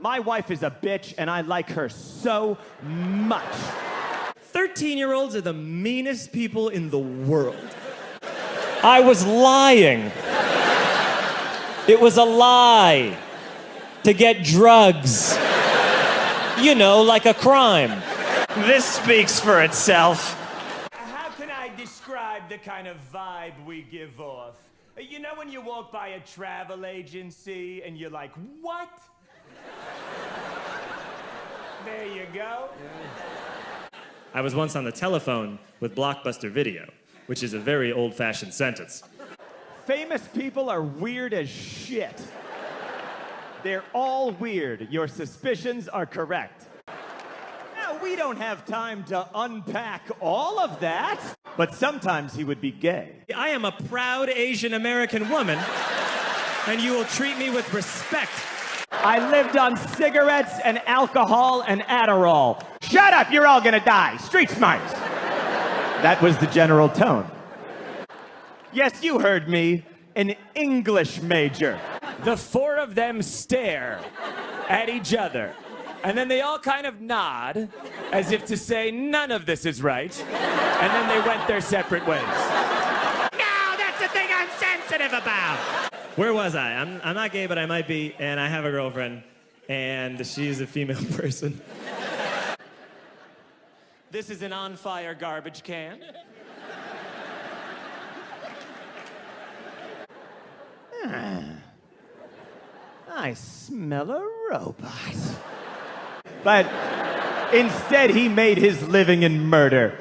My wife is a bitch, and I like her so much. 13-year-olds are the meanest people in the world. I was lying. It was a lie. To get drugs. You know, like a crime. This speaks for itself. How can I describe the kind of vibe we give off? You know when you walk by a travel agency and you're like, what? There you go. I was once on the telephone with Blockbuster Video, which is a very old-fashioned sentence. Famous people are weird as shit. They're all weird. Your suspicions are correct. Now, we don't have time to unpack all of that, but sometimes he would be gay. I am a proud Asian American woman, and you will treat me with respect. I lived on cigarettes and alcohol and Adderall. Shut up, you're all gonna die. Street smarts. That was the general tone. Yes, you heard me, an English major. The four of them stare at each other, and then they all kind of nod, as if to say, none of this is right, and then they went their separate ways. No, that's the thing I'm sensitive about. Where was I? I'm not gay, but I might be, and I have a girlfriend, and she's a female person. This is an on-fire garbage can. I smell a robot. But instead, he made his living in murder.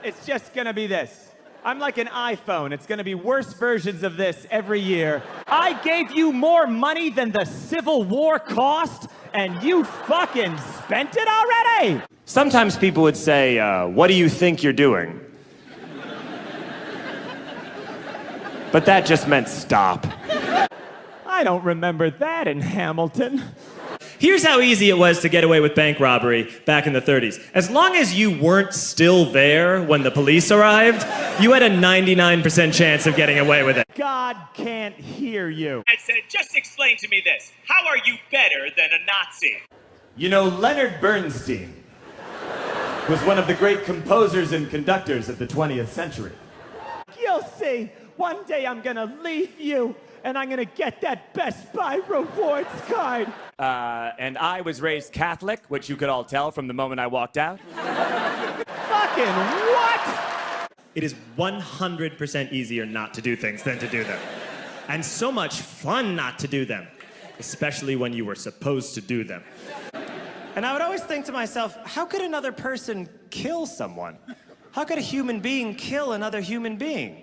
It's just gonna be this. I'm like an iPhone. It's gonna be worse versions of this every year. I gave you more money than the Civil War cost, and you fucking spent it already? Sometimes people would say, what do you think you're doing? But that just meant stop. I don't remember that in Hamilton. Here's how easy it was to get away with bank robbery back in the 30s. As long as you weren't still there when the police arrived, you had a 99% chance of getting away with it. God can't hear you. I said, just explain to me this. How are you better than a Nazi? You know, Leonard Bernstein was one of the great composers and conductors of the 20th century. You'll see, one day I'm gonna leave you, and I'm gonna get that Best Buy rewards card. And I was raised Catholic, which you could all tell from the moment I walked out. Fucking what? It is 100% easier not to do things than to do them. And so much fun not to do them, especially when you were supposed to do them. And I would always think to myself, how could another person kill someone? How could a human being kill another human being?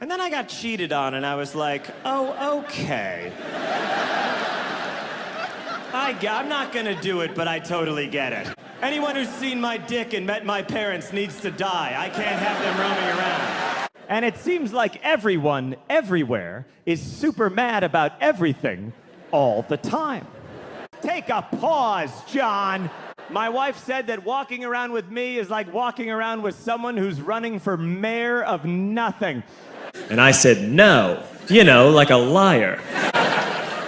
And then I got cheated on, and I was like, oh, okay. I'm not gonna do it, but I totally get it. Anyone who's seen my dick and met my parents needs to die. I can't have them roaming around. And it seems like everyone, everywhere, is super mad about everything all the time. Take a pause, John. My wife said that walking around with me is like walking around with someone who's running for mayor of nothing. And I said, no, you know, like a liar.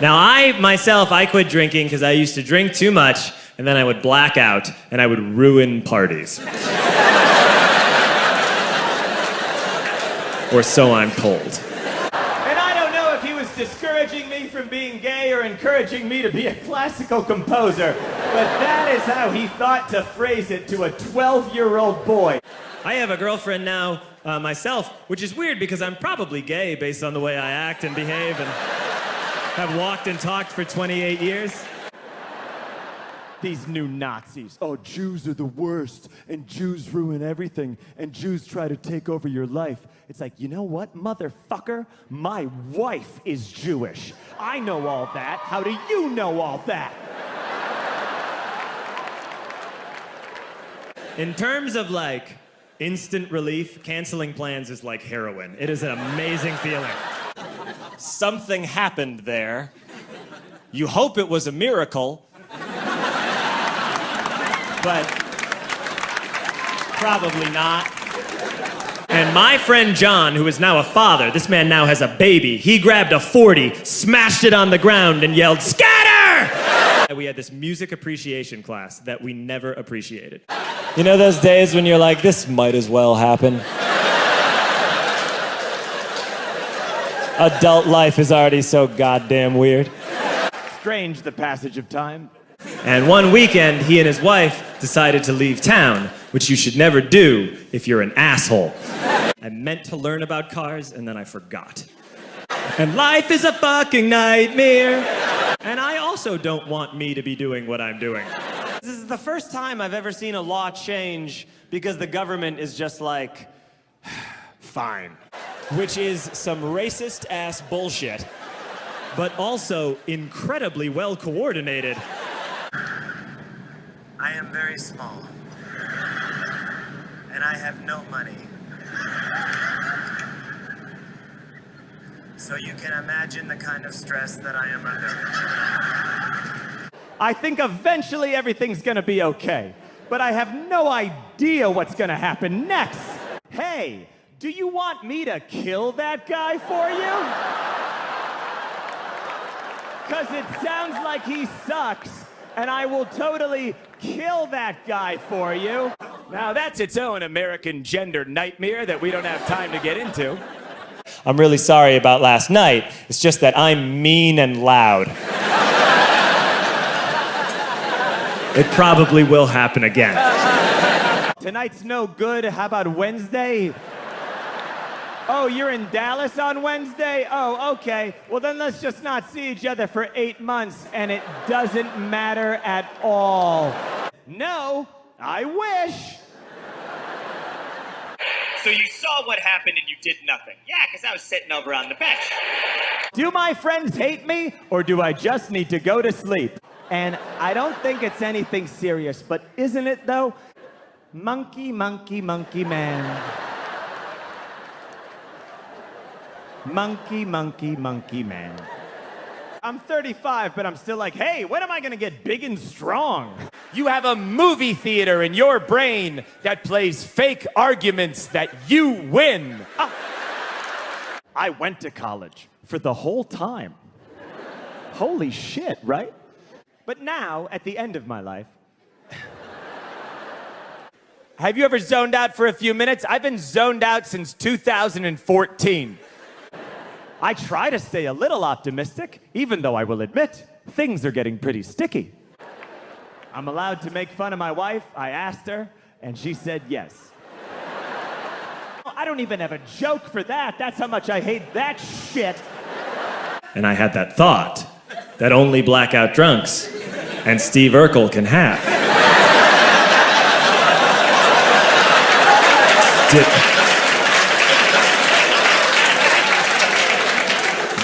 Now, I quit drinking because I used to drink too much, and then I would black out, and I would ruin parties. Or so I'm told. And I don't know if he was discouraging me from being gay or encouraging me to be a classical composer, but that is how he thought to phrase it to a 12-year-old boy. I have a girlfriend now, myself, which is weird because I'm probably gay based on the way I act and behave and have walked and talked for 28 years. These new Nazis. Oh, Jews are the worst, and Jews ruin everything, and Jews try to take over your life. It's like, you know what, motherfucker? My wife is Jewish. I know all that. How do you know all that? In terms of, like, instant relief, canceling plans is like heroin. It is an amazing feeling. Something happened there. You hope it was a miracle. But probably not. And my friend John, who is now a father, this man now has a baby, he grabbed a 40, smashed it on the ground, and yelled, "Scatter!" we had this music appreciation class that we never appreciated. You know those days when you're like, this might as well happen? Adult life is already so goddamn weird. Strange, the passage of time. And one weekend, he and his wife decided to leave town, which you should never do if you're an asshole. I meant to learn about cars, and then I forgot. And life is a fucking nightmare. And I also don't want me to be doing what I'm doing. This is the first time I've ever seen a law change because the government is just like, fine. Which is some racist-ass bullshit. But also incredibly well coordinated. I am very small, and I have no money. So you can imagine the kind of stress that I am under. I think eventually everything's gonna be okay, but I have no idea what's gonna happen next. Hey, do you want me to kill that guy for you? 'Cause it sounds like he sucks, and I will totally kill that guy for you. Now that's its own American gender nightmare that we don't have time to get into. I'm really sorry about last night. It's just that I'm mean and loud. It probably will happen again. Tonight's no good. How about Wednesday? Oh, you're in Dallas on Wednesday? Oh, okay. Well, then let's just not see each other for 8 months, and it doesn't matter at all. No, I wish. So you saw what happened and you did nothing. Yeah, because I was sitting over on the bench. Do my friends hate me, or do I just need to go to sleep? And I don't think it's anything serious, but isn't it though? Monkey, monkey, monkey man. Monkey, monkey, monkey man. I'm 35, but I'm still like, hey, when am I gonna get big and strong? You have a movie theater in your brain that plays fake arguments that you win. I went to college for the whole time. Holy shit, right? But now, at the end of my life, Have you ever zoned out for a few minutes? I've been zoned out since 2014. I try to stay a little optimistic, even though I will admit, things are getting pretty sticky. I'm allowed to make fun of my wife. I asked her, and she said yes. I don't even have a joke for that. That's how much I hate that shit. And I had that thought that only blackout drunks and Steve Urkel can have.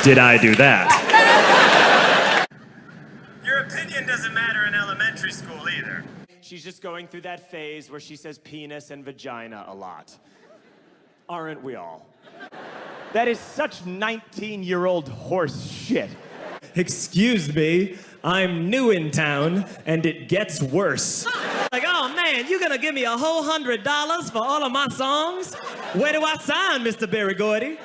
Did I do that? Your opinion doesn't matter in elementary school either. She's just going through that phase where she says penis and vagina a lot. Aren't we all? That is such 19-year-old horse shit. Excuse me, I'm new in town and it gets worse. Like, oh man, you gonna give me a whole $100 for all of my songs? Where do I sign, Mr. Berry Gordy?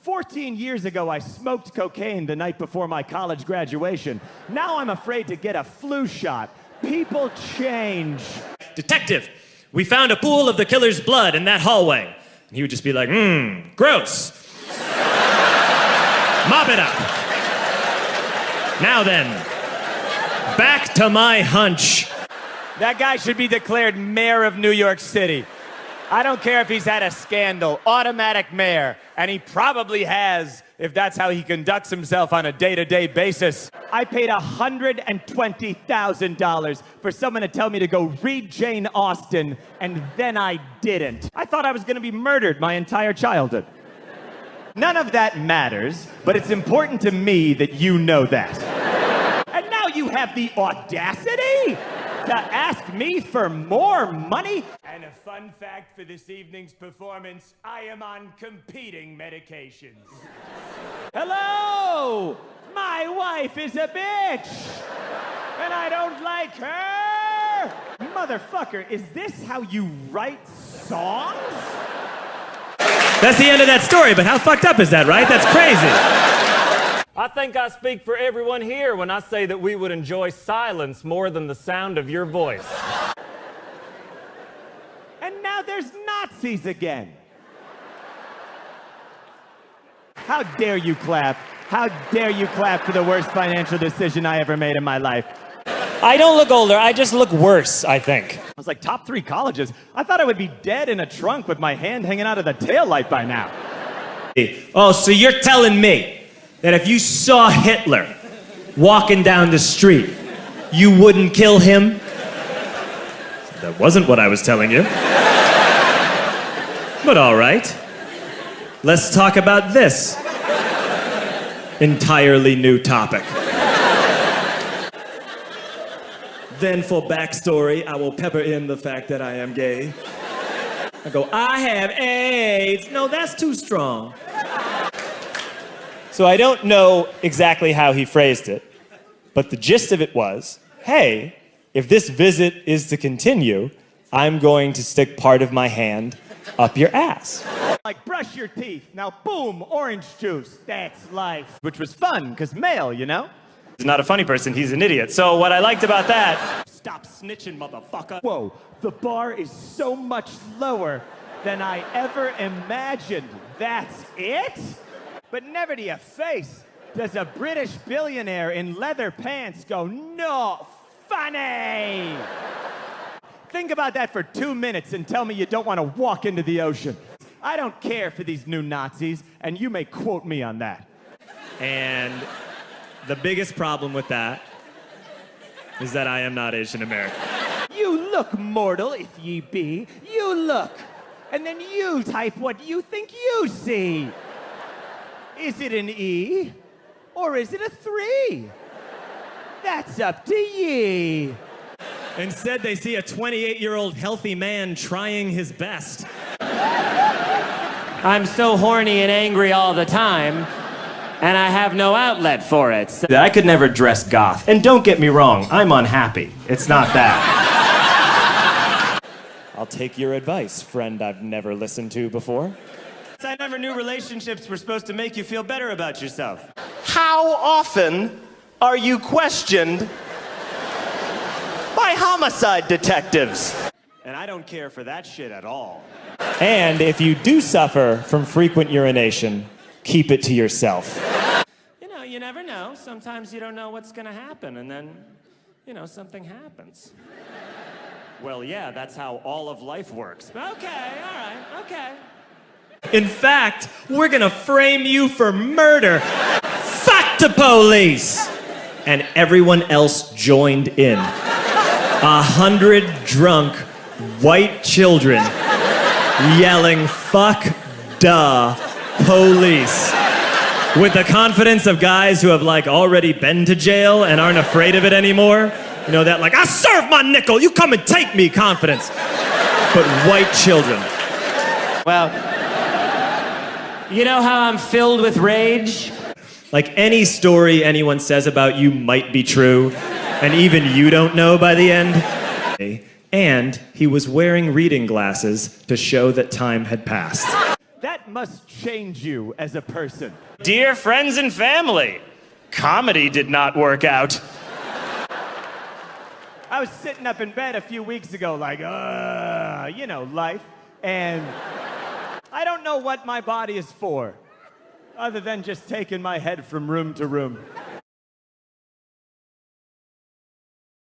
14 years ago, I smoked cocaine the night before my college graduation. Now I'm afraid to get a flu shot. People change. Detective, we found a pool of the killer's blood in that hallway. And he would just be like, gross. Mop it up. Now then, back to my hunch. That guy should be declared mayor of New York City. I don't care if he's had a scandal, automatic mayor, and he probably has if that's how he conducts himself on a day-to-day basis. I paid $120,000 for someone to tell me to go read Jane Austen, and then I didn't. I thought I was gonna be murdered my entire childhood. None of that matters, but it's important to me that you know that. And now you have the audacity to ask me for more money? And a fun fact for this evening's performance, I am on competing medications. Hello! My wife is a bitch! And I don't like her! Motherfucker, is this how you write songs? That's the end of that story, but how fucked up is that, right? That's crazy. I think I speak for everyone here when I say that we would enjoy silence more than the sound of your voice. And now there's Nazis again. How dare you clap? How dare you clap for the worst financial decision I ever made in my life? I don't look older, I just look worse, I think. I was like, top 3 colleges? I thought I would be dead in a trunk with my hand hanging out of the taillight by now. Oh, so you're telling me that if you saw Hitler walking down the street, you wouldn't kill him? That wasn't what I was telling you. But all right. Let's talk about this entirely new topic. Then for backstory, I will pepper in the fact that I am gay. I go, I have AIDS. No, that's too strong. So I don't know exactly how he phrased it, but the gist of it was, hey, if this visit is to continue, I'm going to stick part of my hand up your ass. Like, brush your teeth. Now, boom, orange juice. That's life. Which was fun, because male, you know? He's not a funny person, he's an idiot. So what I liked about that... Stop snitching, motherfucker. Whoa, the bar is so much lower than I ever imagined. That's it? But never to your face does a British billionaire in leather pants go, "No, funny." Think about that for 2 minutes and tell me you don't want to walk into the ocean. I don't care for these new Nazis, and you may quote me on that. And the biggest problem with that is that I am not Asian American. You look mortal, if ye be. You look. And then you type what you think you see. Is it an E? Or is it a 3? That's up to ye. Instead, they see a 28-year-old healthy man trying his best. I'm so horny and angry all the time, and I have no outlet for it. So I could never dress goth. And don't get me wrong, I'm unhappy. It's not that. I'll take your advice, friend I've never listened to before. I never knew relationships were supposed to make you feel better about yourself. How often are you questioned by homicide detectives? And I don't care for that shit at all. And if you do suffer from frequent urination, keep it to yourself. You know, you never know. Sometimes you don't know what's gonna happen, and then, you know, something happens. Well, yeah, that's how all of life works. Okay, all right, okay. In fact, we're gonna frame you for murder. Fuck the police! And everyone else joined in. 100 drunk white children yelling, "Fuck the police." With the confidence of guys who have like already been to jail and aren't afraid of it anymore. You know, that like, "I serve my nickel, you come and take me" confidence. But white children. Well, you know how I'm filled with rage? Like any story anyone says about you might be true, and even you don't know by the end. And he was wearing reading glasses to show that time had passed. That must change you as a person. Dear friends and family, comedy did not work out. I was sitting up in bed a few weeks ago like, you know, life. And I don't know what my body is for, other than just taking my head from room to room.